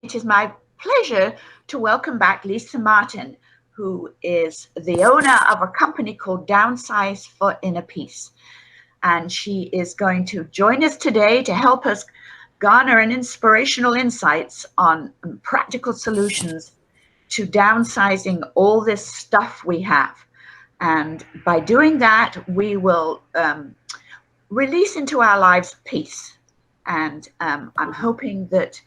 it is my pleasure to welcome back Lisa Martin, who is the owner of a company called Downsize for Inner Peace. And she is going to join us today to help us garner an inspirational insights on practical solutions to downsizing all this stuff we have. And by doing that, we will release into our lives peace. And I'm hoping that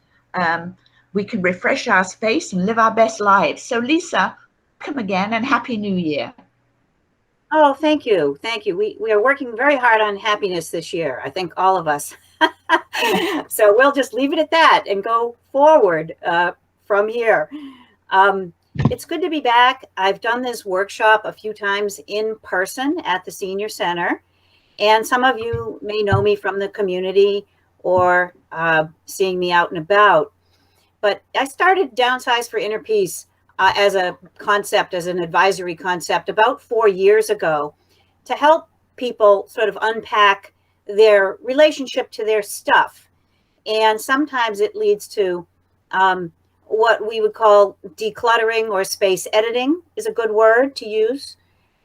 we can refresh our space and live our best lives. So Lisa, welcome again and Happy New Year. Oh, thank you. Thank you. We are working very hard on happiness this year. I think all of us. So we'll just leave it at that and go forward from here. It's good to be back. I've done this workshop a few times in person at the Senior Center. And some of you may know me from the community or seeing me out and about. But I started Downsize for Inner Peace as a concept, as an advisory concept about 4 years ago to help people sort of unpack their relationship to their stuff. And sometimes it leads to what we would call decluttering, or space editing is a good word to use.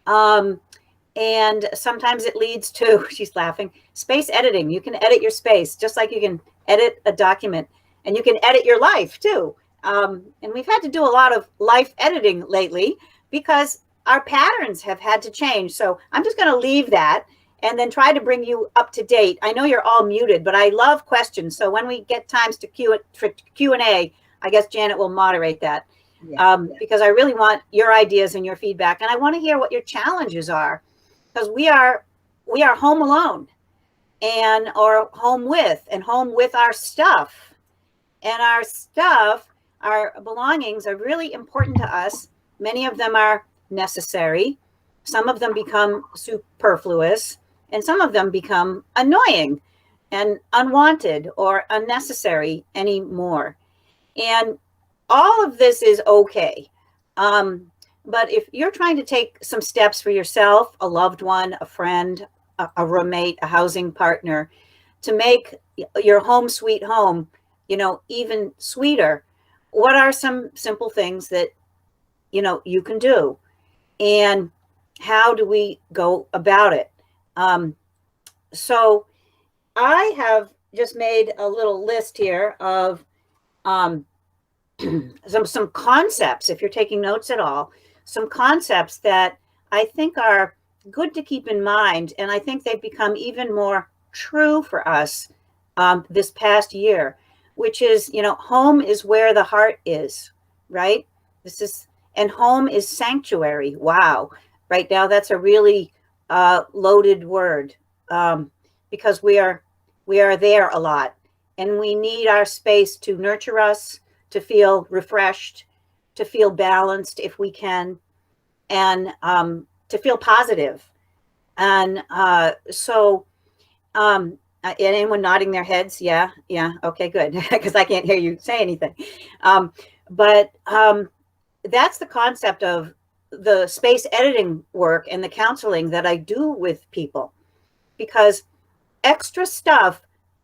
And sometimes it leads to, she's laughing, space editing. You can edit your space just like you can edit a document, and you can edit your life too. And we've had to do a lot of life editing lately because our patterns have had to change. So I'm just going to leave that and then try to bring you up to date. I know you're all muted, but I love questions. So when we get times to Q&A, I guess Janet will moderate that. Because I really want your ideas and your feedback. And I want to hear what your challenges are, because we are home alone or home with our stuff. And our stuff, our belongings are really important to us. Many of them are necessary. Some of them become superfluous, and some of them become annoying and unwanted or unnecessary anymore. And all of this is okay. But if you're trying to take some steps for yourself, a loved one, a friend, a roommate, a housing partner, to make your home sweet home, even sweeter, what are some simple things that, you can do? And how do we go about it? So I have just made a little list here of some concepts, if you're taking notes at all, some concepts that I think are good to keep in mind. And I think they've become even more true for us this past year, which is, home is where the heart is, right? And home is sanctuary. Wow. Right now, that's a really loaded word because we are there a lot, and we need our space to nurture us, to feel refreshed, to feel balanced if we can, and to feel positive. And anyone nodding their heads? Yeah. Okay, good. Because I can't hear you say anything. But that's the concept of the space editing work and the counseling that I do with people, because extra stuff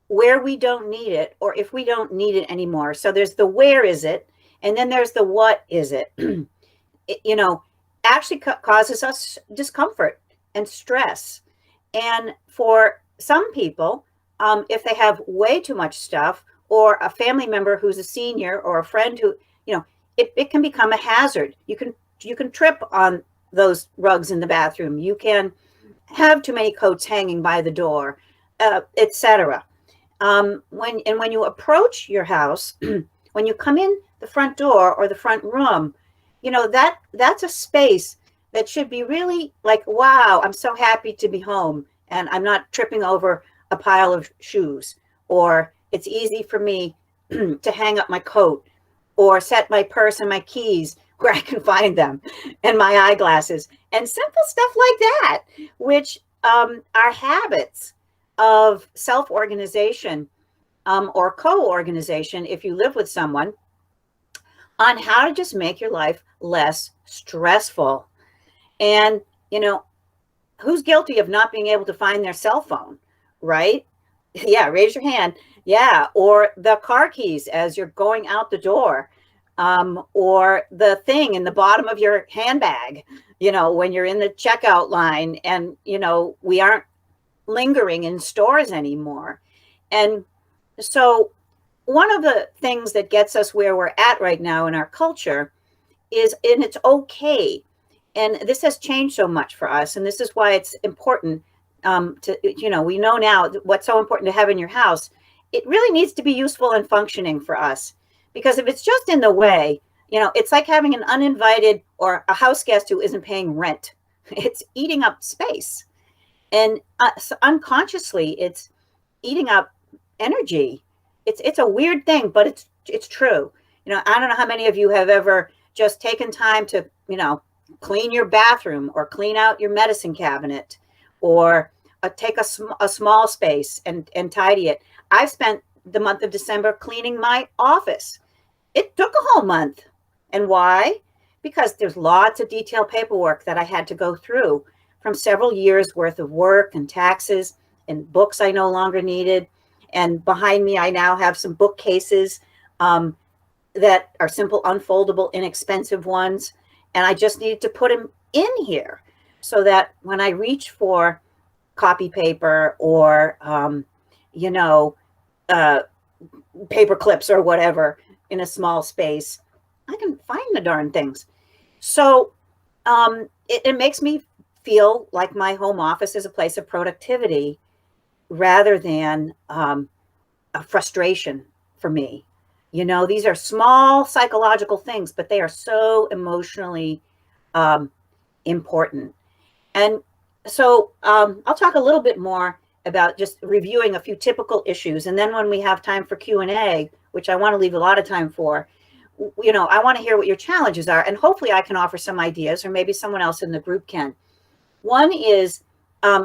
where we don't need it, or if we don't need it anymore. So there's the where is it, and then there's the what is it. Actually causes us discomfort and stress. And for some people, if they have way too much stuff, or a family member who's a senior, or a friend who, it can become a hazard. You can trip on those rugs in the bathroom. You can have too many coats hanging by the door, etc. When you approach your house, when you come in the front door or the front room, that's a space that should be really like, wow, I'm so happy to be home, and I'm not tripping over a pile of shoes, or it's easy for me to hang up my coat, or set my purse and my keys where I can find them, and my eyeglasses, and simple stuff like that, which are habits of self-organization or co-organization, if you live with someone, on how to just make your life less stressful. And, who's guilty of not being able to find their cell phone, right? Yeah, raise your hand. Yeah, or the car keys as you're going out the door, or the thing in the bottom of your handbag, when you're in the checkout line, and, we aren't lingering in stores anymore. And so one of the things that gets us where we're at right now in our culture is, and it's okay. And this has changed so much for us. And this is why it's important, we know now what's so important to have in your house. It really needs to be useful and functioning for us. Because if it's just in the way, it's like having an uninvited or a house guest who isn't paying rent. It's eating up space. And so unconsciously, it's eating up energy. It's a weird thing, but it's true. I don't know how many of you have ever just taken time to, clean your bathroom or clean out your medicine cabinet, or take a small space and tidy it. I've spent the month of December cleaning my office. It took a whole month. And why? Because there's lots of detailed paperwork that I had to go through from several years worth of work and taxes and books I no longer needed. And behind me, I now have some bookcases that are simple, unfoldable, inexpensive ones. And I just needed to put them in here so that when I reach for copy paper or, paper clips or whatever in a small space, I can find the darn things. So it makes me feel like my home office is a place of productivity rather than a frustration for me. These are small psychological things, but they are so emotionally important. And so I'll talk a little bit more about just reviewing a few typical issues. And then when we have time for Q&A, which I want to leave a lot of time for, I want to hear what your challenges are. And hopefully I can offer some ideas, or maybe someone else in the group can. One is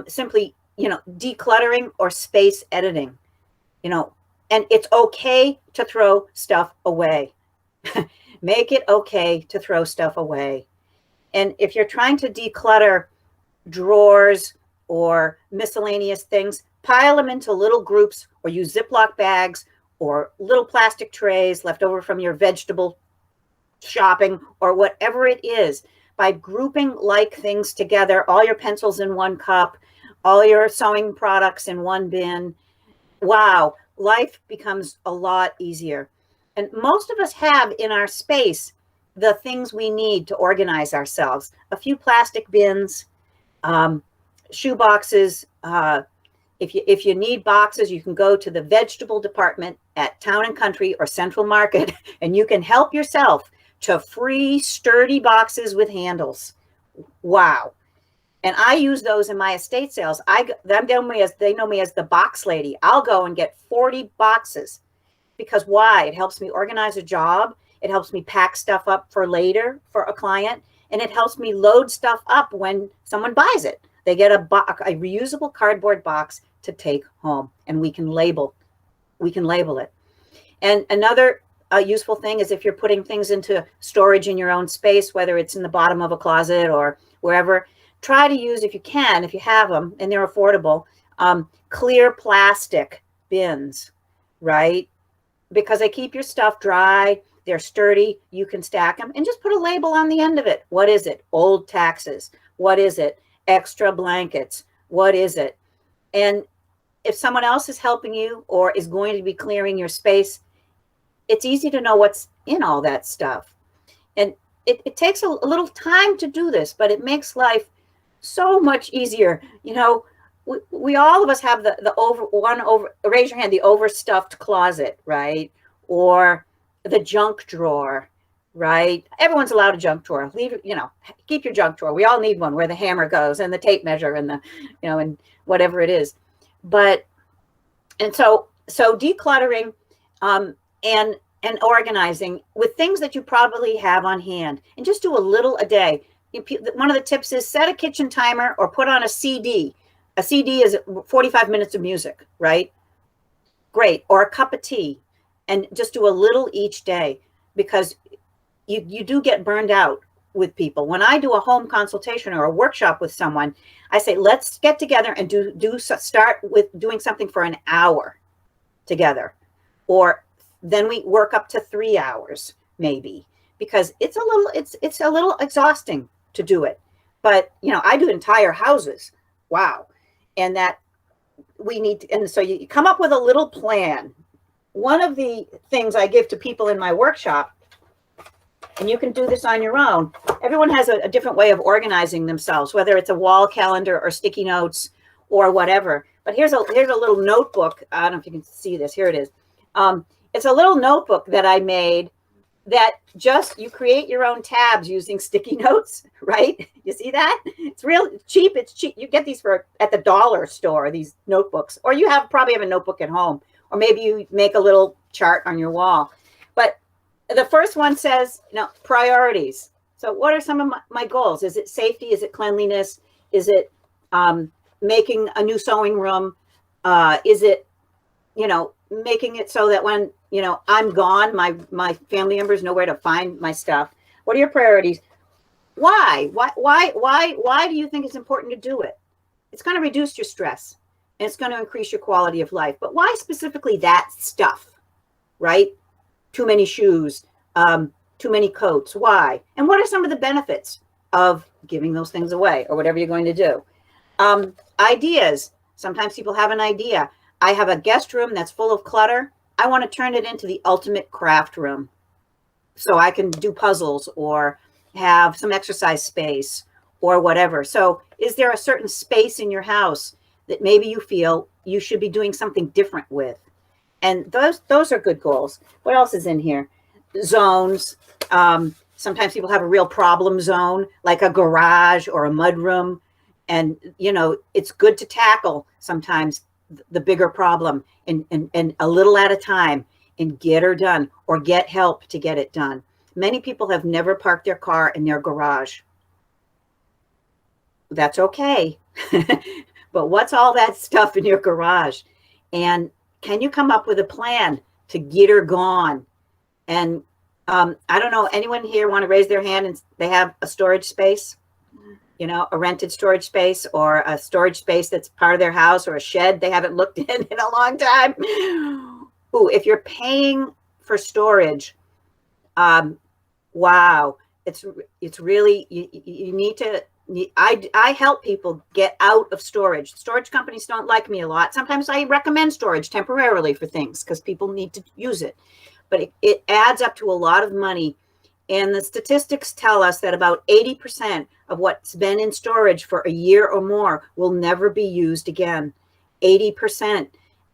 simply, decluttering or space editing, and it's okay to throw stuff away. Make it okay to throw stuff away. And if you're trying to declutter drawers or miscellaneous things, pile them into little groups, or use Ziploc bags or little plastic trays left over from your vegetable shopping or whatever it is. By grouping like things together, all your pencils in one cup, all your sewing products in one bin, wow, life becomes a lot easier. And most of us have in our space the things we need to organize ourselves. A few plastic bins, shoe boxes. If you need boxes, you can go to the vegetable department at Town and Country or Central Market, and you can help yourself to free, sturdy boxes with handles. Wow. And I use those in my estate sales. They know me as the box lady. I'll go and get 40 boxes. Because why? It helps me organize a job. It helps me pack stuff up for later for a client. And it helps me load stuff up when someone buys it. They get a reusable cardboard box to take home, and we can label it. And another useful thing is if you're putting things into storage in your own space, whether it's in the bottom of a closet or wherever, try to use, if you can, if you have them and they're affordable, clear plastic bins, right? Because they keep your stuff dry, they're sturdy, you can stack them, and just put a label on the end of it. What is it? Old taxes. What is it? Extra blankets. What is it? And if someone else is helping you or is going to be clearing your space, it's easy to know what's in all that stuff. And it takes a little time to do this, but it makes life so much easier. We all of us have raise your hand, the overstuffed closet, right? Or the junk drawer, right? Everyone's allowed a junk drawer. Keep your junk drawer. We all need one where the hammer goes and the tape measure and the, and whatever it is. So decluttering and organizing with things that you probably have on hand, and just do a little a day. One of the tips is set a kitchen timer or put on a CD. A CD is 45 minutes of music, right? Great. Or a cup of tea, and just do a little each day, because you do get burned out with people. When I do a home consultation or a workshop with someone, I say, let's get together and start with doing something for an hour together. or then we work up to 3 hours maybe, because it's a little exhausting to do it. But I do entire houses. Wow. And that we need to, and so you come up with a little plan. One of the things I give to people in my workshop, and you can do this on your own, everyone has a different way of organizing themselves, whether it's a wall calendar or sticky notes or whatever. But here's a little notebook. I don't know if you can see this. Here it is. It's a little notebook that I made that you create your own tabs using sticky notes, right? You see that? It's real cheap. It's cheap. You get these at the dollar store, these notebooks, or you probably have a notebook at home, or maybe you make a little chart on your wall. But the first one says, priorities. So what are some of my goals? Is it safety? Is it cleanliness? Is it making a new sewing room? Is it, making it so that when, I'm gone, my family members know where to find my stuff? What are your priorities? Why do you think it's important to do it? It's going to reduce your stress and it's going to increase your quality of life. But why specifically that stuff, right? Too many shoes, too many coats. Why? And what are some of the benefits of giving those things away or whatever you're going to do? Ideas. Sometimes people have an idea. I have a guest room that's full of clutter. I want to turn it into the ultimate craft room, so I can do puzzles or have some exercise space or whatever. So is there a certain space in your house that maybe you feel you should be doing something different with? And those are good goals. What else is in here? Zones. Sometimes people have a real problem zone, like a garage or a mudroom. And, it's good to tackle sometimes the bigger problem and a little at a time and get her done, or get help to get it done. Many people have never parked their car in their garage. That's okay. But what's all that stuff in your garage? And can you come up with a plan to get her gone? And I don't know, anyone here want to raise their hand and they have a storage space? A rented storage space, or a storage space that's part of their house, or a shed they haven't looked in a long time. Ooh, if you're paying for storage, wow, it's really, you need to, I help people get out of storage. Storage companies don't like me a lot. Sometimes I recommend storage temporarily for things because people need to use it, but it adds up to a lot of money. And the statistics tell us that about 80% of what's been in storage for a year or more will never be used again. 80%.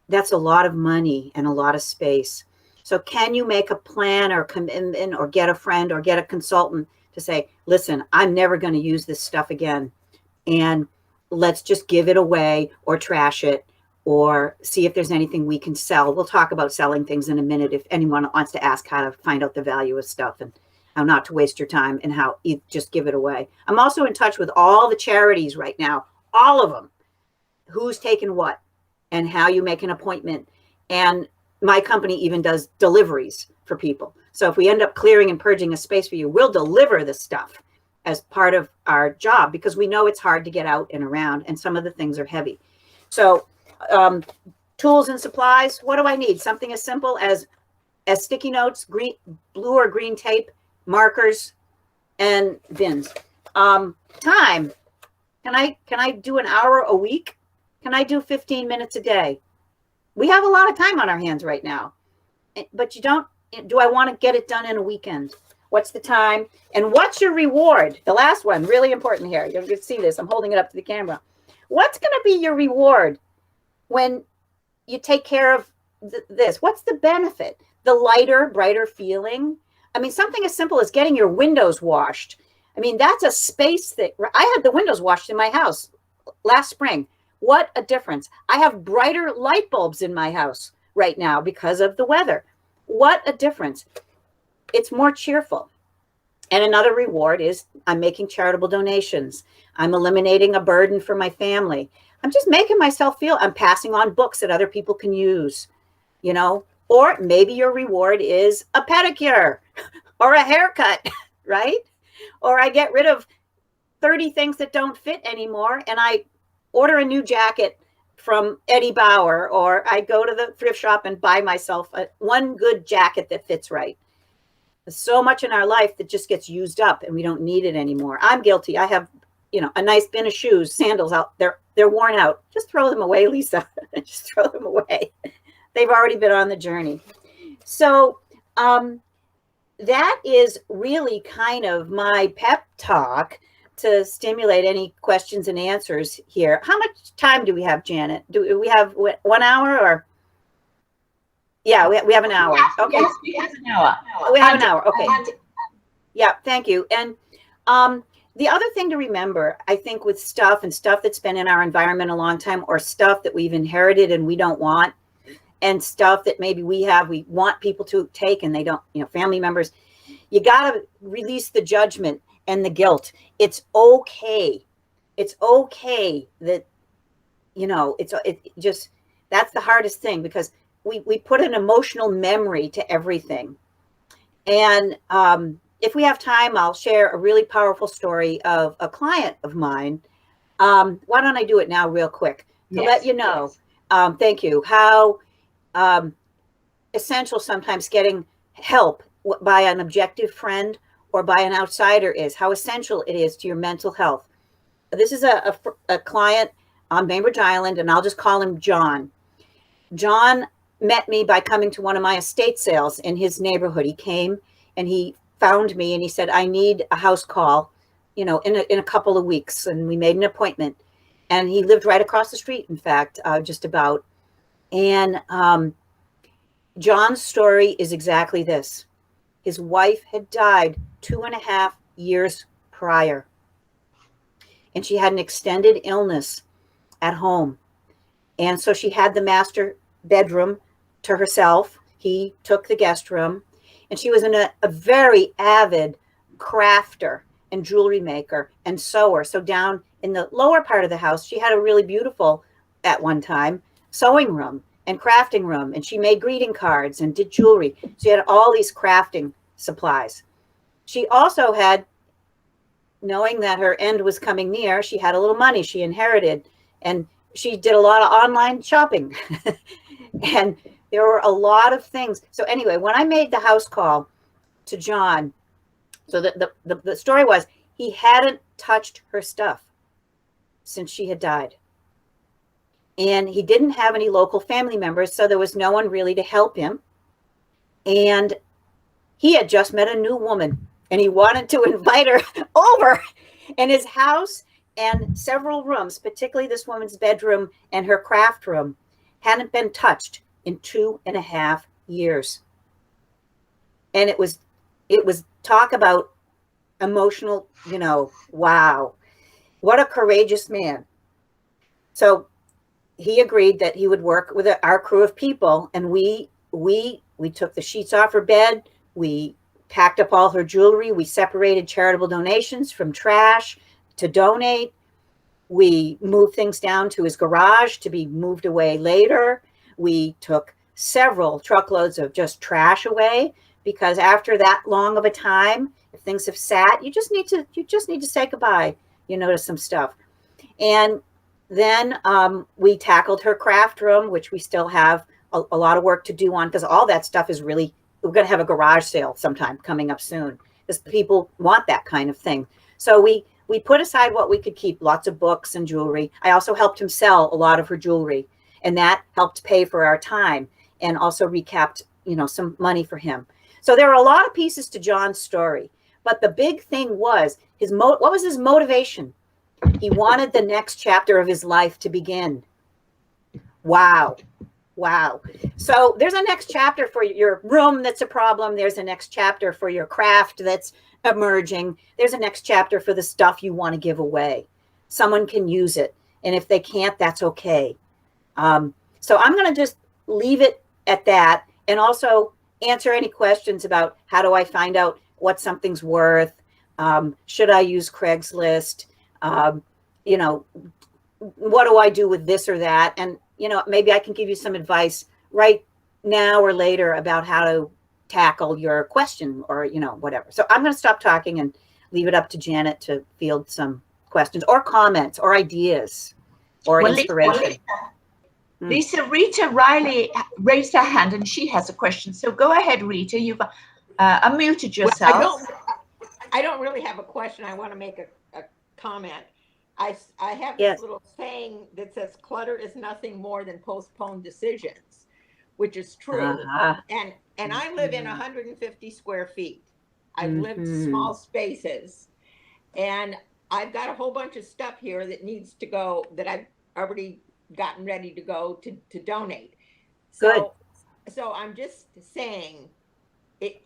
That's a lot of money and a lot of space. So can you make a plan or commitment, or get a friend or get a consultant to say, listen, I'm never going to use this stuff again, and let's just give it away or trash it, or see if there's anything we can sell. We'll talk about selling things in a minute if anyone wants to ask how to find out the value of stuff and how not to waste your time and how you just give it away. I'm also in touch with all the charities right now, all of them, who's taken what and how you make an appointment. And my company even does deliveries for people. So if we end up clearing and purging a space for you, we'll deliver the stuff as part of our job, because we know it's hard to get out and around, and some of the things are heavy. So tools and supplies, what do I need? Something as simple as sticky notes, blue or green tape, markers, and bins. Time. Can I do an hour a week? Can I do 15 minutes a day? We have a lot of time on our hands right now, but do I want to get it done in a weekend? What's the time? And what's your reward? The last one, really important here. You're going to see this. I'm holding it up to the camera. What's going to be your reward when you take care of this? What's the benefit? The lighter, brighter feeling. I mean, something as simple as getting your windows washed. I mean, that's a space thing. I had the windows washed in my house last spring. What a difference. I have brighter light bulbs in my house right now because of the weather. What a difference. It's more cheerful. And another reward is I'm making charitable donations. I'm eliminating a burden for my family. I'm just making myself feel I'm passing on books that other people can use, or maybe your reward is a pedicure or a haircut, right? Or I get rid of 30 things that don't fit anymore and I order a new jacket from Eddie Bauer, or I go to the thrift shop and buy myself one good jacket that fits right. There's so much in our life that just gets used up and we don't need it anymore. I'm guilty. I have, a nice bin of shoes, sandals out there. They're worn out. Just throw them away, Lisa. Just throw them away. They've already been on the journey. So that is really kind of my pep talk to stimulate any questions and answers here. How much time do we have, Janet? Do we have 1 hour or? Yeah, we have an hour. Okay. Yes, we have an hour. We have an hour. Okay. Yeah, thank you. And the other thing to remember, I think, with stuff that's been in our environment a long time, or stuff that we've inherited and we don't want, and stuff that maybe we want people to take and they don't, family members, you got to release the judgment and the guilt. It's okay. It's okay that, that's the hardest thing, because we put an emotional memory to everything. And if we have time, I'll share a really powerful story of a client of mine. Why don't I do it now real quick to let you know, thank you, how essential sometimes getting help by an objective friend or by an outsider is, how essential it is to your mental health. This is a client on Bainbridge Island, and I'll just call him John. John met me by coming to one of my estate sales in his neighborhood. He came and he found me and he said, I need a house call, in a couple of weeks. And we made an appointment, and he lived right across the street, in fact, just about. And John's story is exactly this. His wife had died 2.5 years prior, and she had an extended illness at home. And so she had the master bedroom to herself. He took the guest room, and she was a very avid crafter and jewelry maker and sewer. So down in the lower part of the house, she had a really beautiful, at one time, sewing room and crafting room. And she made greeting cards and did jewelry. She had all these crafting supplies. She also had, knowing that her end was coming near, she had a little money she inherited, and she did a lot of online shopping. And there were a lot of things. So anyway, when I made the house call to John, so the story was, he hadn't touched her stuff since she had died. And he didn't have any local family members, so there was no one really to help him. And he had just met a new woman, and he wanted to invite her over. And his house and several rooms, particularly this woman's bedroom and her craft room, hadn't been touched in 2.5 years. And it was talk about emotional, wow, what a courageous man. So he agreed that he would work with our crew of people, and we took the sheets off her bed. We packed up all her jewelry. We separated charitable donations from trash to donate. We moved things down to his garage to be moved away later. We took several truckloads of just trash away, because after that long of a time, if things have sat, you just need to say goodbye, to some stuff. And then we tackled her craft room, which we still have a lot of work to do on, because all that stuff is really, we're going to have a garage sale sometime coming up soon, because people want that kind of thing. So we put aside what we could keep, lots of books and jewelry. I also helped him sell a lot of her jewelry, and that helped pay for our time and also recapped, some money for him. So there are a lot of pieces to John's story, but the big thing was what was his motivation? He wanted the next chapter of his life to begin. Wow. So there's a next chapter for your room that's a problem. There's a next chapter for your craft that's emerging. There's a next chapter for the stuff you want to give away. Someone can use it, and if they can't, that's okay. So I'm going to just leave it at that, and also answer any questions about how do I find out what something's worth. Should I use Craigslist? What do I do with this or that? And, maybe I can give you some advice right now or later about how to tackle your question, or, whatever. So I'm going to stop talking and leave it up to Janet to field some questions or comments or ideas or inspiration. Lisa, Rita Riley raised her hand and she has a question. So go ahead, Rita. You've unmuted yourself. Well, I don't really have a question. I want to make a comment. I have this little saying that says clutter is nothing more than postponed decisions, which is true. And I live in 150 square feet. I've lived small spaces, and I've got a whole bunch of stuff here that needs to go, that I've already gotten ready to go to donate. So I'm just saying it.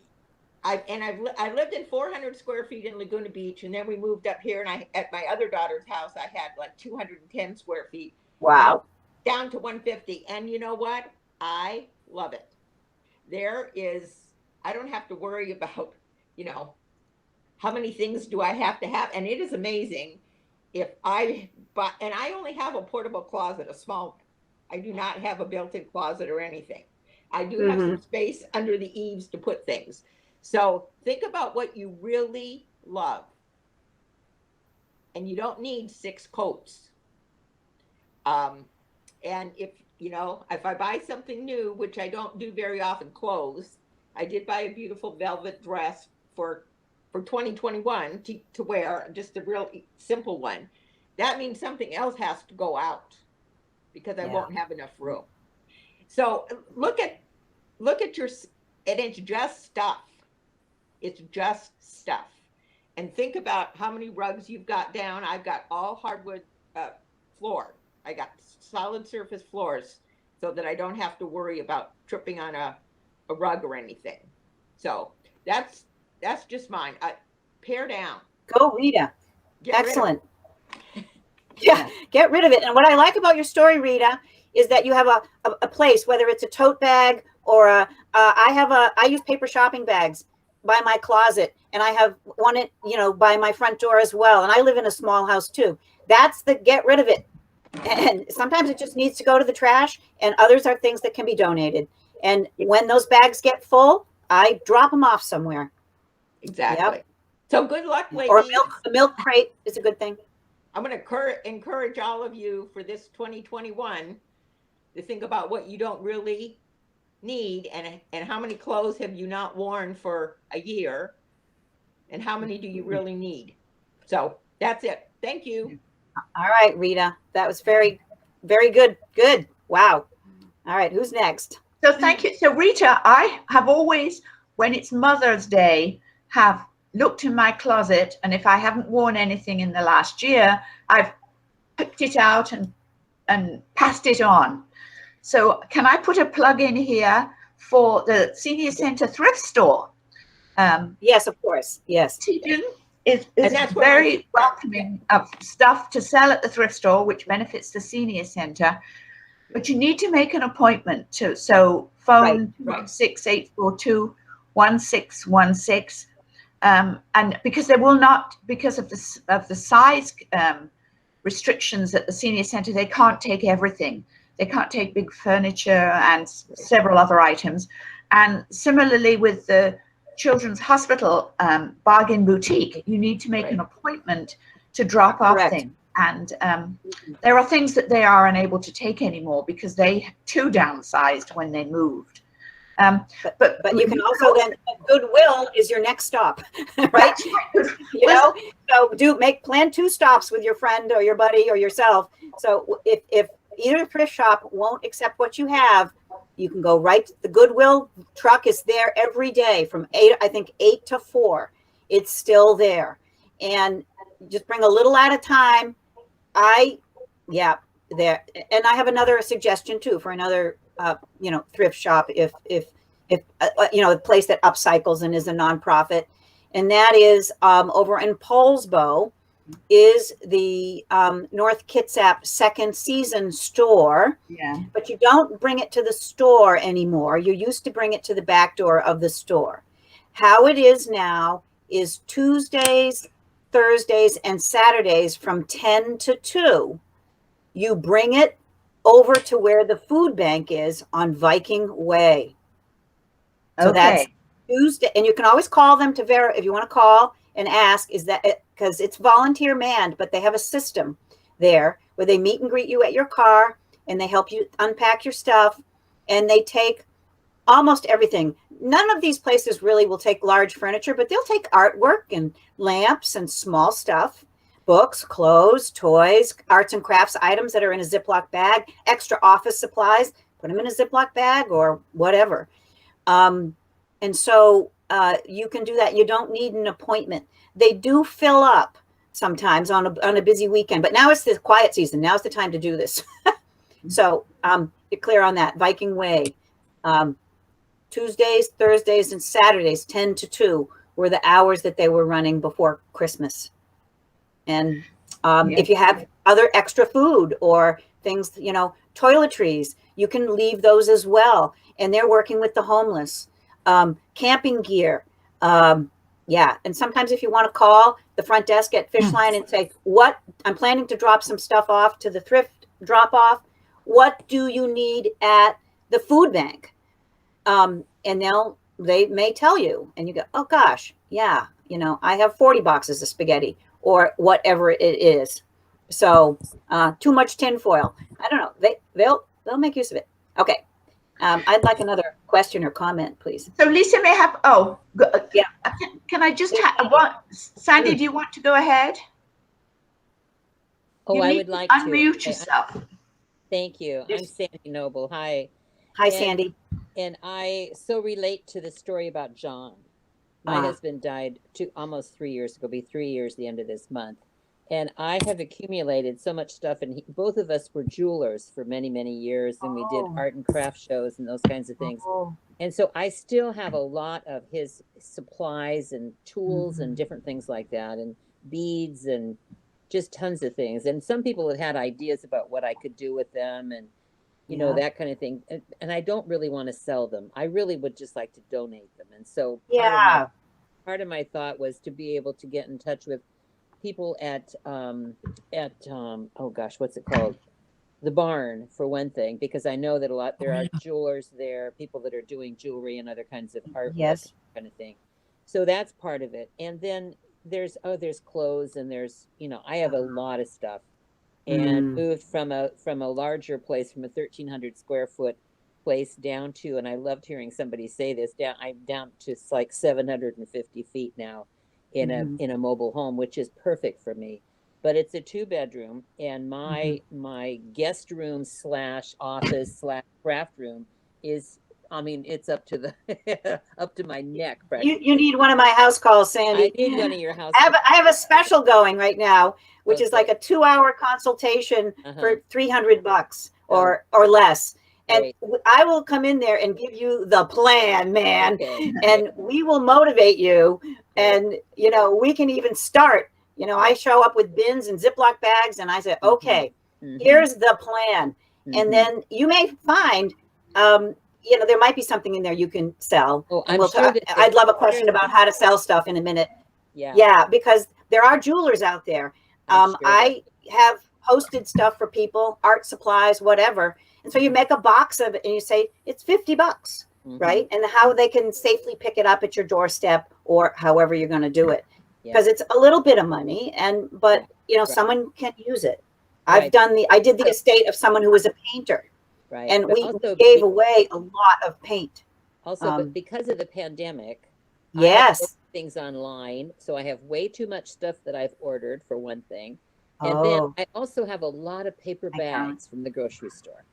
I lived in 400 square feet in Laguna Beach, and then we moved up here, and at my other daughter's house I had like 210 square feet. Wow. Down to 150. And you know what? I love it. I don't have to worry about, how many things do I have to have? And it is amazing if and I only have a portable closet, I do not have a built-in closet or anything. I do have some space under the eaves to put things. So think about what you really love. And you don't need 6 coats. And if I buy something new, which I don't do very often, clothes, I did buy a beautiful velvet dress for 2021 to wear, just a real simple one. That means something else has to go out because I won't have enough room. So look at and it's just stuff. It's just stuff. And think about how many rugs you've got down. I've got all hardwood floor. I got solid surface floors so that I don't have to worry about tripping on a rug or anything. So that's just mine. Pare down. Go, Rita. Excellent. Yeah, get rid of it. And what I like about your story, Rita, is that you have a place, whether it's a tote bag or I use paper shopping bags by my closet, and I have one by my front door as well. And I live in a small house too. That's the get rid of it. And sometimes it just needs to go to the trash, and others are things that can be donated. And when those bags get full, I drop them off somewhere. Exactly. Yep. So good luck, ladies. Or a milk crate is a good thing. I'm going to encourage all of you for this 2021 to think about what you don't really need, and how many clothes have you not worn for a year, and how many do you really need. So that's it. Thank you. All right, Rita, that was very, very good. Wow. All right, who's next? So thank you. So Rita, I have always, when it's Mother's Day, have looked in my closet, and if I haven't worn anything in the last year, I've picked it out and passed it on. So can I put a plug in here for the Senior Center thrift store? Yes, of course. Yes. Tegan is very welcoming of stuff to sell at the thrift store, which benefits the Senior Center. But you need to make an appointment so phone 216-842-1616. And because they will not, because of the size restrictions at the Senior Center, they can't take everything. They can't take big furniture and several other items. And similarly with the Children's Hospital Bargain Boutique, you need to make an appointment to drop off things. And there are things that they are unable to take anymore because they too downsized when they moved. But you can also then, Goodwill is your next stop, right? So plan 2 stops with your friend or your buddy or yourself. So if either thrift shop won't accept what you have, you can go right. The Goodwill truck is there every day from 8 to 4. It's still there, and just bring a little at a time. There. And I have another suggestion too for another thrift shop if a place that upcycles and is a nonprofit, and that is over in Poulsbo is the North Kitsap Second Season store. Yeah. But you don't bring it to the store anymore. You used to bring it to the back door of the store. How it is now is Tuesdays, Thursdays, and Saturdays from 10 to 2. You bring it over to where the food bank is on Viking Way. So that's Tuesday, and you can always call them to verify if you want to call and ask, is that because it's volunteer manned, but they have a system there where they meet and greet you at your car, and they help you unpack your stuff, and they take almost everything. None of these places really will take large furniture, but they'll take artwork and lamps and small stuff, books, clothes, toys, arts and crafts items that are in a Ziploc bag, extra office supplies, put them in a Ziploc bag or whatever. And so you can do that. You don't need an appointment. They do fill up sometimes on a busy weekend, but now it's the quiet season. Now's the time to do this. So you're clear on that. Viking Way. Tuesdays, Thursdays, and Saturdays, 10 to 2 were the hours that they were running before Christmas. And if you have other extra food or things, toiletries, you can leave those as well. And they're working with the homeless. Camping gear. And sometimes if you want to call the front desk at Fishline and say, I'm planning to drop some stuff off to the thrift drop off. What do you need at the food bank? And they may tell you, and you go, oh gosh, yeah, I have 40 boxes of spaghetti or whatever it is. So too much tinfoil. I don't know. They'll make use of it. Okay. I'd like another question or comment, please. So Lisa may have, yeah. Can I just Sandy, do you want to go ahead? Oh, I would like to. Unmute yourself. Thank you. I'm Sandy Noble. Hi. Hi, Sandy. And I so relate to the story about John. My husband died almost 3 years ago, be 3 years the end of this month. And I have accumulated so much stuff. And both of us were jewelers for many, many years. And we did art and craft shows and those kinds of things. And so I still have a lot of his supplies and tools and different things like that, and beads and just tons of things. And some people had ideas about what I could do with them and, that kind of thing. And I don't really want to sell them. I really would just like to donate them. And so part of my thought was to be able to get in touch with people at what's it called? The Barn, for one thing, because I know that there are jewelers there, people that are doing jewelry and other kinds of art, kind of thing. So that's part of it. And then there's clothes, and there's, I have a lot of stuff, and moved from a larger place, from a 1,300 square foot place down to, and I loved hearing somebody say this, I'm down to like 750 feet now in a mobile home, which is perfect for me. But it's a 2-bedroom, and my guest room / office / craft room is, it's up to the up to my neck. You need one of my house calls, Sandy. I need one of your house. I have a special going right now, which is like a 2-hour consultation for $300 or less. And I will come in there and give you the plan, man. And we will motivate you. And, we can even start. I show up with bins and Ziploc bags, and I say, okay, here's the plan. And then you may find, there might be something in there you can sell. Oh, I'd love a question about how to sell stuff in a minute. Yeah, because there are jewelers out there. I have hosted stuff for people, art supplies, whatever. And so you make a box of it and you say, it's $50, right? And how they can safely pick it up at your doorstep or however you're going to do it. Because it's a little bit of money, but someone can use it. I did the estate of someone who was a painter, and we gave away a lot of paint. Also, but because of the pandemic, yes, things online, so I have way too much stuff that I've ordered, for one thing, and then I also have a lot of paper bags from the grocery store.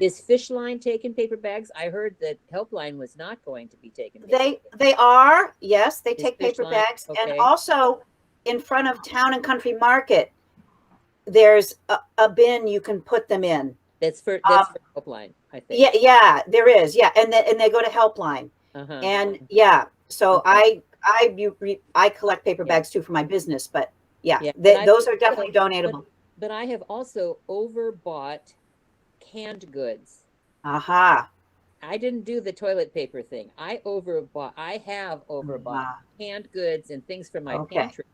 Is Fishline taking paper bags? I heard that Helpline was not going to be taking paper bags. They are, yes, they take paper bags. Okay. And also in front of Town and Country Market, there's a bin you can put them in. That's for Helpline, I think. Yeah, there is. Yeah, and they go to Helpline. And so I collect paper bags too for my business, but those are definitely donatable. But I have also overbought canned goods. I didn't do the toilet paper thing. I have overbought canned goods and things from my pantry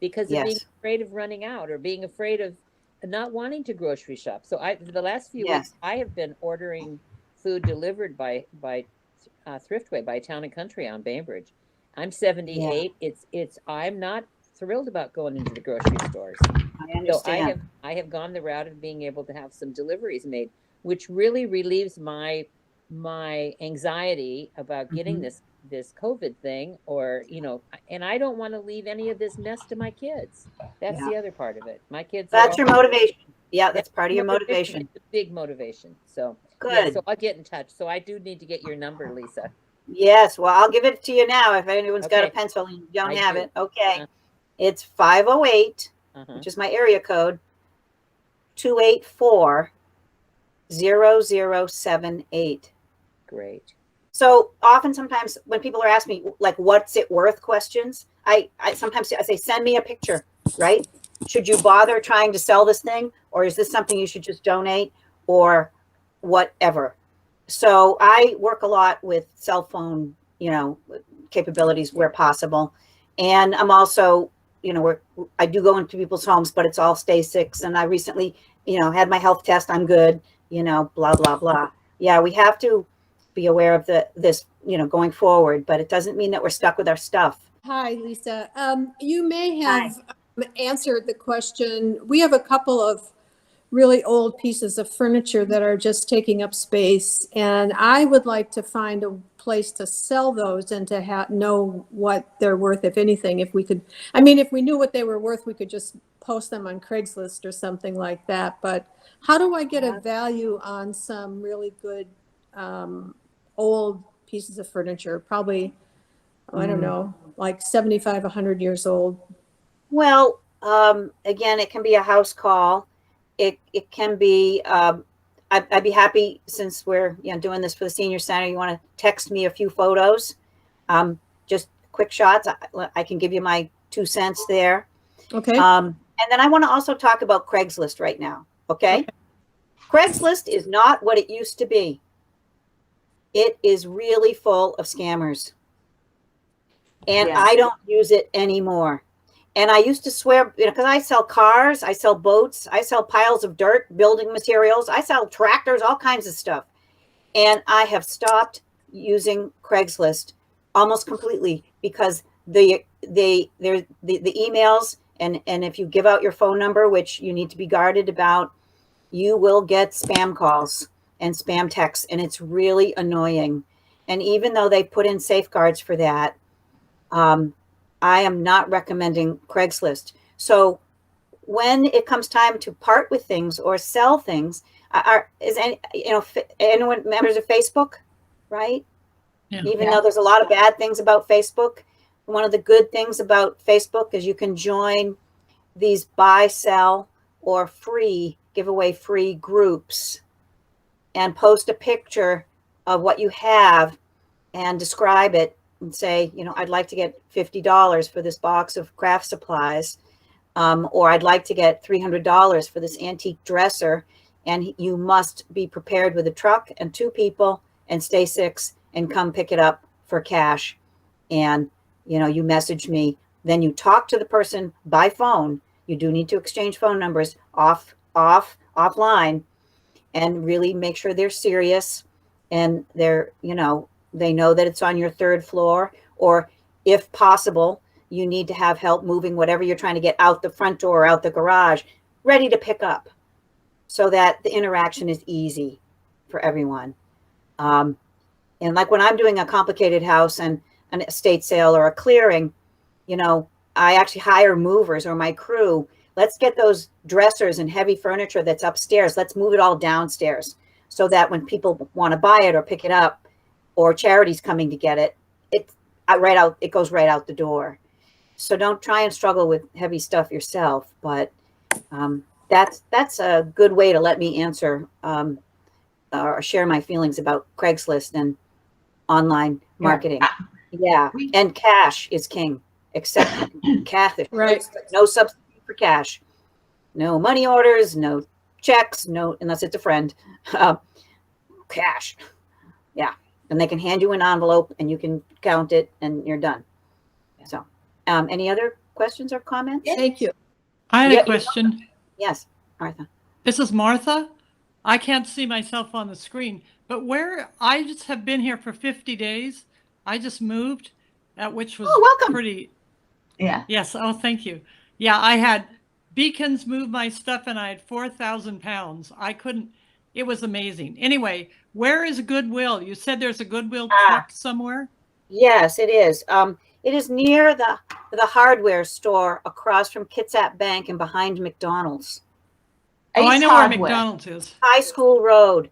because of being afraid of running out or being afraid of not wanting to grocery shop. So the last few weeks I have been ordering food delivered by Thriftway, by Town and Country on Bainbridge. I'm 78. I'm not thrilled about going into the grocery stores. I So understand. I have gone the route of being able to have some deliveries made, which really relieves my anxiety about getting Mhm. this COVID thing, or and I don't want to leave any of this mess to my kids. That's Yeah. the other part of it. My kids are That's all your motivation. Yeah, that's that's part of your motivation. It's a big motivation. So yeah, Good. so I'll get in touch. So I do need to get your number, Lisa. Yes. Well, I'll give it to you now if anyone's got a Okay, pencil and you don't I have do. it. Okay. Uh, It's 508, uh-huh. which is my area code, 284-0078. Great. So often, sometimes when people are asking me, like, what's it worth questions, I sometimes I say, send me a picture, right? Should you bother trying to sell this thing? Or is this something you should just donate or whatever? So I work a lot with cell phone, capabilities where possible. And I'm also, I do go into people's homes, but it's all stay sick. And I recently, had my health test. I'm good, blah, blah, blah. Yeah, we have to be aware of this, going forward, but it doesn't mean that we're stuck with our stuff. Hi, Lisa. You may Hi. have answered the question. We have a couple of really old pieces of furniture that are just taking up space, and I would like to find a place to sell those and to know what they're worth, if anything. If we could, I mean, if we knew what they were worth, we could just post them on Craigslist or something like that. But how do I get a value on some really good old pieces of furniture? Probably, I don't know, like 75, 100 years old. Well, again, it can be a house call. It can be, I'd be happy, since we're doing this for the senior center, you want to text me a few photos, just quick shots. I can give you my 2 cents there. Okay. And then I want to also talk about Craigslist right now. Okay. Craigslist is not what it used to be. It is really full of scammers. And Yes. I don't use it anymore. And I used to swear, because I sell cars, I sell boats, I sell piles of dirt, building materials, I sell tractors, all kinds of stuff. And I have stopped using Craigslist almost completely, because the emails, and if you give out your phone number, which you need to be guarded about, you will get spam calls and spam texts, and it's really annoying. And even though they put in safeguards for that, I am not recommending Craigslist. So when it comes time to part with anyone members of Facebook, right? Yeah. Even though there's a lot of bad things about Facebook, one of the good things about Facebook is you can join these buy, sell, or give away free groups, and post a picture of what you have and describe it and say, I'd like to get $50 for this box of craft supplies, or I'd like to get $300 for this antique dresser, and you must be prepared with a truck and 2 people and stay 6 and come pick it up for cash. And you message me, then you talk to the person by phone. You do need to exchange phone numbers offline, and really make sure they're serious, and they know that it's on your 3rd floor, or if possible, you need to have help moving whatever you're trying to get out the front door, out the garage, ready to pick up, so that the interaction is easy for everyone. And like when I'm doing a complicated house and an estate sale or a clearing, I actually hire movers, or my crew. Let's get those dressers and heavy furniture that's upstairs. Let's move it all downstairs, so that when people want to buy it or pick it up, or charity's coming to get it, it goes right out the door. So don't try and struggle with heavy stuff yourself. But that's a good way to let me answer or share my feelings about Craigslist and online marketing. Yeah, and cash is king, except cash. Right. No substitute for cash. No money orders, no checks, no, unless it's a friend. Cash. Yeah. And they can hand you an envelope and you can count it and you're done. So, any other questions or comments? Thank you. I had Yeah, a question. Yes, Martha. This is Martha. I can't see myself on the screen, but I just have been here for 50 days. I just moved, which was Oh, welcome. pretty Yeah. Yes. Oh, thank you. Yeah, I had Beacons move my stuff and I had 4,000 pounds. I couldn't, it was amazing. Anyway, where is Goodwill? You said there's a Goodwill truck somewhere? Yes, it is. It is near the hardware store across from Kitsap Bank and behind McDonald's. Oh, I Ace know where Hardware. McDonald's is. High School Road.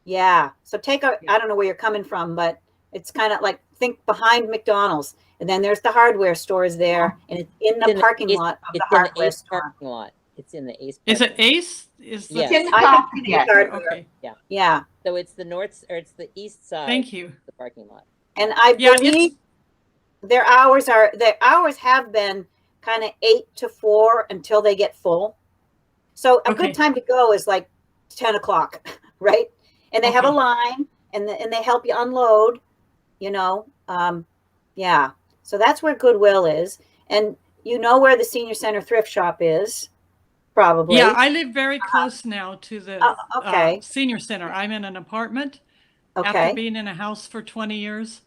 Yeah. So I don't know where you're coming from, but it's kind of like, think behind McDonald's. And then there's the hardware stores there, and it's in the parking lot of the It's in the hardware Ace store. parking lot. It's in the Ace. Is it parking lot. Ace? Is the, Yes. It's in the I park, think yeah. it's hardware. okay. Yeah. So it's the north, or it's the east side. Thank you. Of the parking lot. And I Yeah, believe it's, their hours have been kind of 8 to 4 until they get full. So a Okay. good time to go is like 10 o'clock, right? And they have a Okay. line, and they help you unload, you know. Yeah. So that's where Goodwill is. And you know where the senior center thrift shop is, probably. yeah, I live very close now to the okay. senior center. I'm in an apartment after Okay. being in a house for 20 years.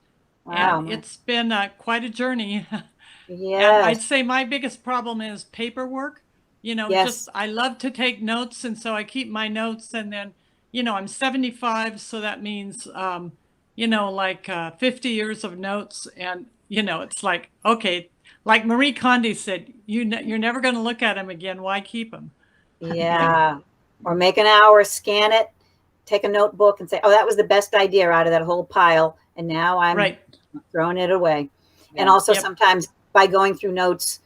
Wow. And it's been quite a journey. And Yes. I'd say my biggest problem is paperwork. You know, Yes. just I love to take notes, and so I keep my notes. And then, you know, I'm 75, so that means, you know, like 50 years of notes. And, you know, it's like, okay, like Marie Kondo said, you're never going to look at them again. Why keep them? Yeah. Or make an hour, scan it, take a notebook and say, oh, that was the best idea out of that whole pile. And now I'm Right. throwing it away. And Yeah. also Yep. sometimes by going through notes,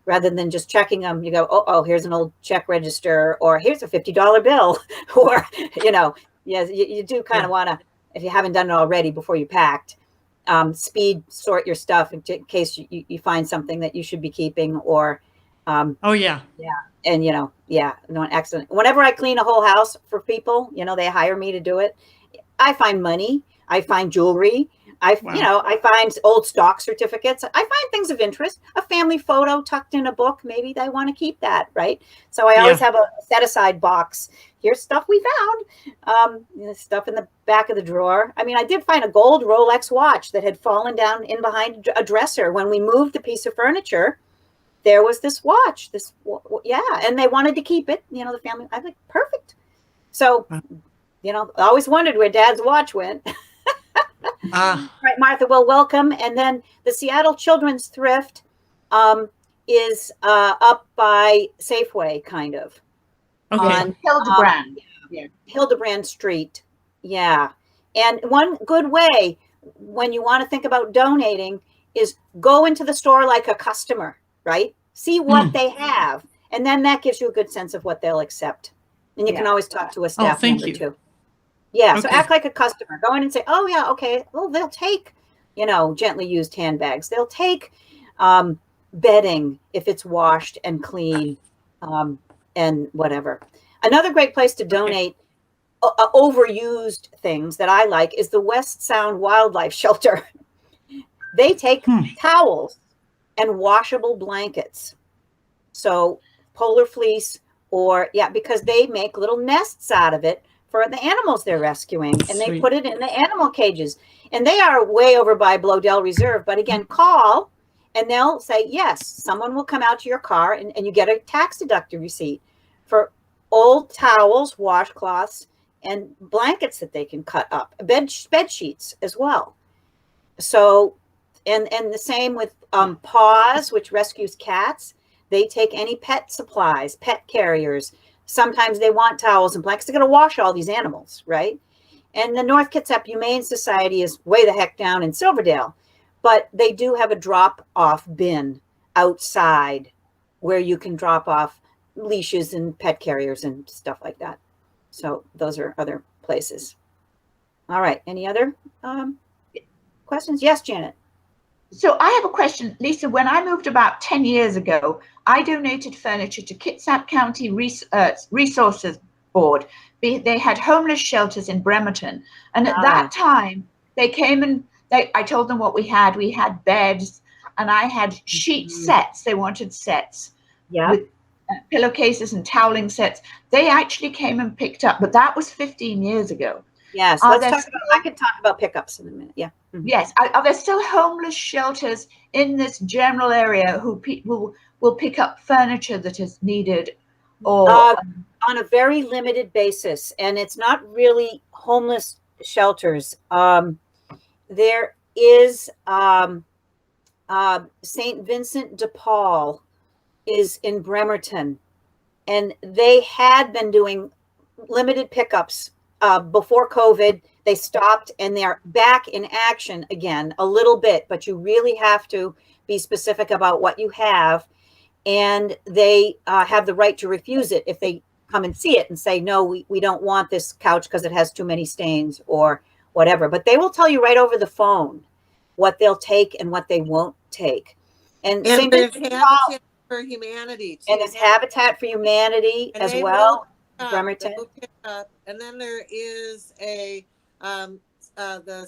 rather than just checking them, you go, oh, here's an old check register, or here's a $50 bill. Or, you know, yes, you do kind of want to, if you haven't done it already before you packed, speed sort your stuff in case you find something that you should be keeping, or, Oh, yeah. and you know, yeah, no accident. Whenever I clean a whole house for people, you know, they hire me to do it. I find money, I find jewelry, Wow. you know, I find old stock certificates. I find things of interest. A family photo tucked in a book, maybe they want to keep that, right? So I always have a set aside box. Here's stuff we found. You know, stuff in the back of the drawer. I mean, I did find a gold Rolex watch that had fallen down in behind a dresser when we moved a piece of furniture. There was this watch, yeah, and they wanted to keep it. You know, the family. I'm like, perfect. So, you know, I always wondered where Dad's watch went. Right, Martha. Well, welcome. And then the Seattle Children's Thrift is up by Safeway, kind of. Okay. On Hildebrand. Hildebrand Street. Yeah. And one good way when you want to think about donating is go into the store like a customer, right? See what they have. And then that gives you a good sense of what they'll accept. And you can always talk to a staff thank member you. too. Yeah. So Okay. act like a customer. Go in and say, oh yeah, okay. Well, they'll take, you know, gently used handbags. They'll take bedding if it's washed and clean, and whatever. Another great place to donate overused things that I like is the West Sound Wildlife Shelter. They take towels and washable blankets. So polar fleece, or because they make little nests out of it for the animals they're rescuing, and they Sweet. put it in the animal cages. And they are way over by Blodell Reserve. But again, call and they'll say, yes, someone will come out to your car and you get a tax deducted receipt for old towels, washcloths, and blankets that they can cut up, bed sheets as well. So, and the same with Paws, which rescues cats. They take any pet supplies, pet carriers. Sometimes they want towels and blankets. They're going to wash all these animals, right? And the North Kitsap Humane Society is way the heck down in Silverdale, but they do have a drop-off bin outside where you can drop off leashes and pet carriers and stuff like that. So those are other places. All right. Any other questions? Yes, Janet. So I have a question, Lisa. When I moved about 10 years ago, I donated furniture to Kitsap County Resources Board. They had homeless shelters in Bremerton. And at that time, they came and I told them what we had. We had beds, and I had sheet sets. They wanted sets. Yeah. With pillowcases and toweling sets. They actually came and picked up, but that was 15 years ago. Yes, Are let's there talk about, I can talk about pickups in a minute. Yeah. Mhm. Yes. Are there still homeless shelters in this general area who will pick up furniture that is needed, or On a very limited basis, and it's not really homeless shelters. There is St. Vincent de Paul is in Bremerton, and they had been doing limited pickups before COVID. They stopped, and they're back in action again a little bit, but you really have to be specific about what you have, and they have the right to refuse it if they come and see it and say, no, we don't want this couch because it has too many stains or whatever. But they will tell you right over the phone what they'll take and what they won't take. And And St. there's Vincent de Paul, Habitat for Humanity too. and there's Habitat for Humanity And as they well, will Bremerton. pick up. And then there is the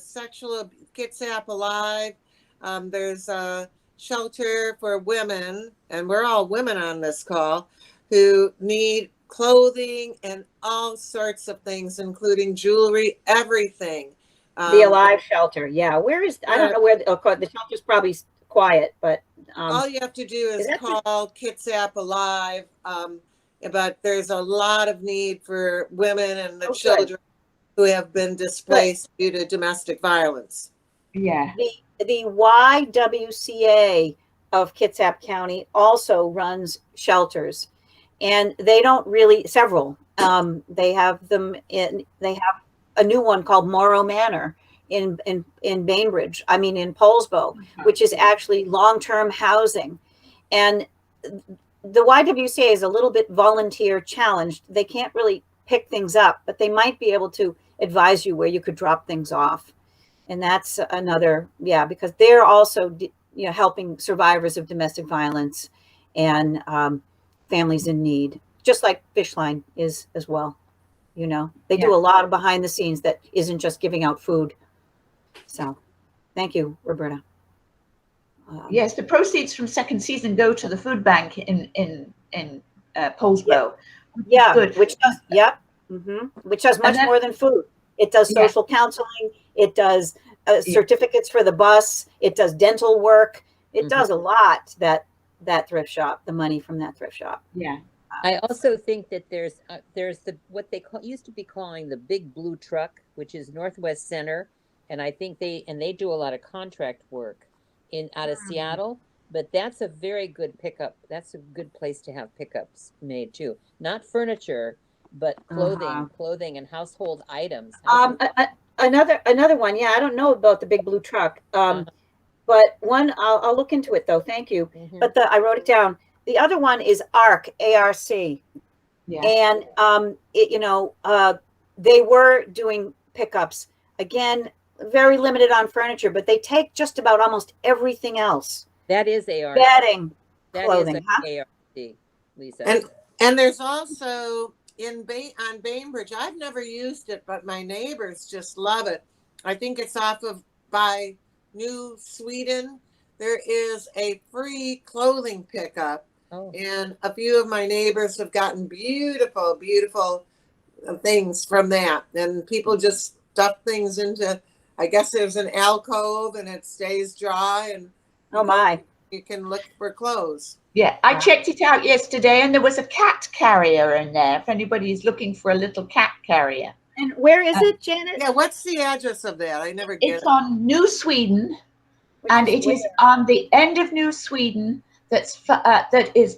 sexual Kitsap Alive. There's a shelter for women, and we're all women on this call, who need clothing and all sorts of things, including jewelry, everything. The Alive shelter. Yeah. Where is, I don't know where, the shelter's probably quiet, but. All you have to do is that call Kitsap Alive. But there's a lot of need for women and the good. children who have been displaced due to domestic violence. yeah. The YWCA of Kitsap County also runs shelters, and they don't really, several. They have them in, they have a new one called Morrow Manor in Bainbridge, in Poulsbo, which is actually long-term housing. And the YWCA is a little bit volunteer challenged. They can't really pick things up, but they might be able to advise you where you could drop things off. And that's another, because they're also, helping survivors of domestic violence and families in need, just like Fishline is as well. They do a lot of behind the scenes that isn't just giving out food. So thank you, Roberta. Yes, the proceeds from second season go to the food bank in Poulsbo. Yeah, Good. which does much more than food. It does social counseling. It does certificates for the bus. It does dental work. It does a lot, that thrift shop, the money from that thrift shop. Yeah. I also think that there's what they used to be calling the Big Blue Truck, which is Northwest Center, and I think they do a lot of contract work out of Seattle. But that's a very good pickup. That's a good place to have pickups made too. Not furniture, but clothing and household items. Another one. Yeah, I don't know about the Big Blue Truck. But one, I'll look into it though. Thank you. But I wrote it down. The other one is ARC, A-R-C. Yeah. And they were doing pickups. Again, very limited on furniture, but they take just about almost everything else. That is ARC. Bedding, That clothing, is ARC, Lisa. And there's also on Bainbridge, I've never used it, but my neighbors just love it. I think it's off of by New Sweden. There is a free clothing pickup. Oh. And a few of my neighbors have gotten beautiful, beautiful things from that. And people just stuff things into, I guess there's an alcove and it stays dry, and Oh my. you can look for clothes. Yeah, I checked it out yesterday, and there was a cat carrier in there. If anybody's looking for a little cat carrier. And where is it, Janet? Yeah, what's the address of that? I never get It's it. on New Sweden, and it is on the end of New Sweden. That is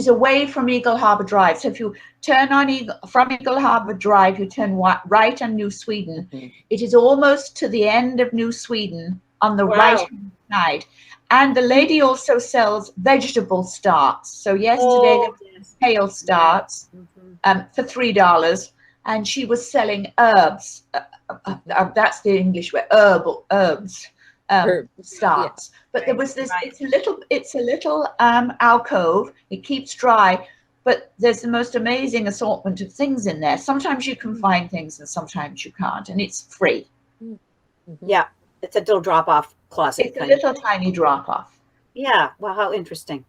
away from Eagle Harbor Drive. So if you turn from Eagle Harbor Drive, you turn right on New Sweden. It is almost to the end of New Sweden on the right hand side. And the lady also sells vegetable starts. So yesterday there was kale starts for $3, and she was selling herbs. That's the English word, herbs. Starts, but there was this. It's a little alcove. It keeps dry, but there's the most amazing assortment of things in there. Sometimes you can find things, and sometimes you can't, and it's free. Yeah, it's a little drop-off closet. It's a little tiny drop-off. Yeah. Wow, how interesting.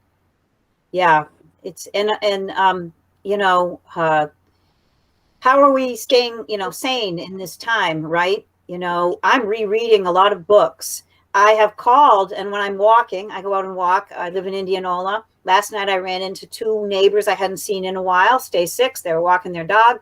Yeah, it's how are we staying, sane in this time, right? I'm rereading a lot of books. I have called, and when I'm walking, I go out and walk. I live in Indianola. Last night I ran into two neighbors I hadn't seen in a while, stay six. They were walking their dog.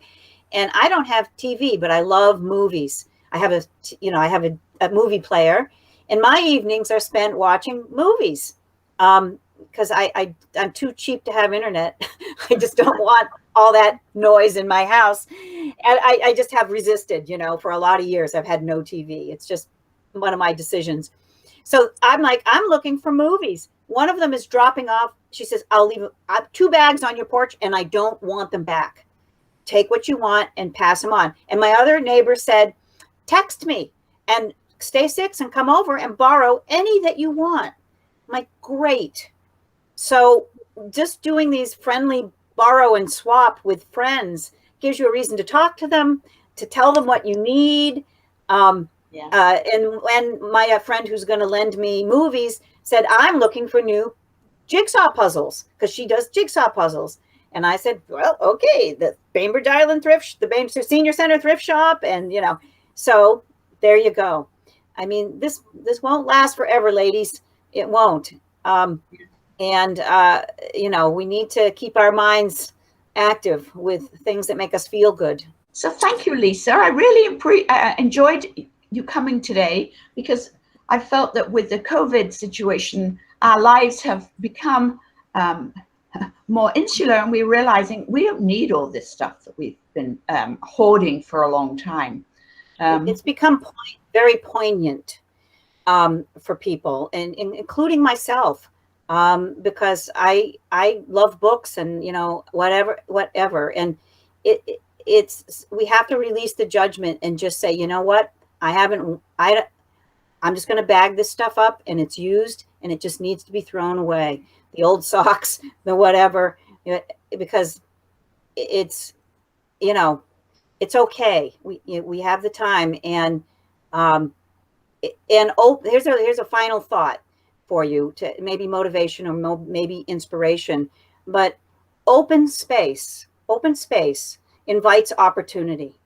And I don't have TV, but I love movies. I have a movie player, and my evenings are spent watching movies. Because I'm too cheap to have internet. I just don't want all that noise in my house. And I just have resisted, for a lot of years. I've had no TV. It's just one of my decisions. So I'm looking for movies. One of them is dropping off. She says, I'll leave 2 bags on your porch and I don't want them back. Take what you want and pass them on. And my other neighbor said, text me and stay 6 and come over and borrow any that you want. I'm like, great. So just doing these friendly borrow and swap with friends gives you a reason to talk to them, to tell them what you need. And when my friend who's going to lend me movies said, I'm looking for new jigsaw puzzles, because she does jigsaw puzzles. And I said, well, okay, the Bainbridge Island the Bainbridge Senior Center thrift shop. And, so there you go. I mean, this won't last forever, ladies. It won't. We need to keep our minds active with things that make us feel good. So thank you, Lisa. I really enjoyed you coming today, because I felt that with the COVID situation, our lives have become more insular, and we're realizing we don't need all this stuff that we've been hoarding for a long time. It's become very poignant for people, and including myself, because I love books and whatever, and it's we have to release the judgment and just say, you know what, I'm just going to bag this stuff up, and it's used and it just needs to be thrown away. The old socks, the whatever, because it's okay. We have the time, and here's a final thought for you, to maybe motivation or maybe inspiration, but open space invites opportunity,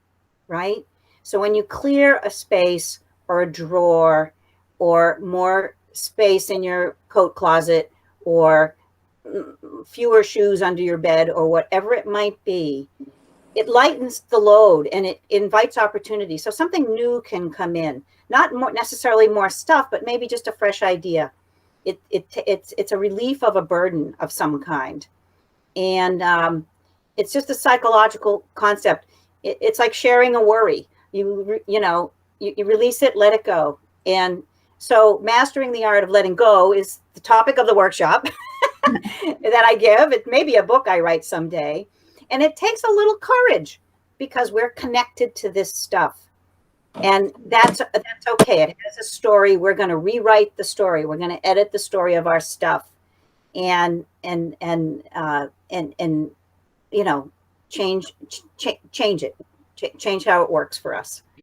right? So when you clear a space or a drawer or more space in your coat closet or fewer shoes under your bed or whatever it might be, it lightens the load and it invites opportunity. So something new can come in, not necessarily more stuff, but maybe just a fresh idea. It's a relief of a burden of some kind. And it's just a psychological concept. It's like sharing a worry. You release it, let it go. And so mastering the art of letting go is the topic of the workshop that I give. It may be a book I write someday. And it takes a little courage, because we're connected to this stuff. And that's okay. It has a story. We're going to rewrite the story. We're going to edit the story of our stuff and change it, change how it works for us.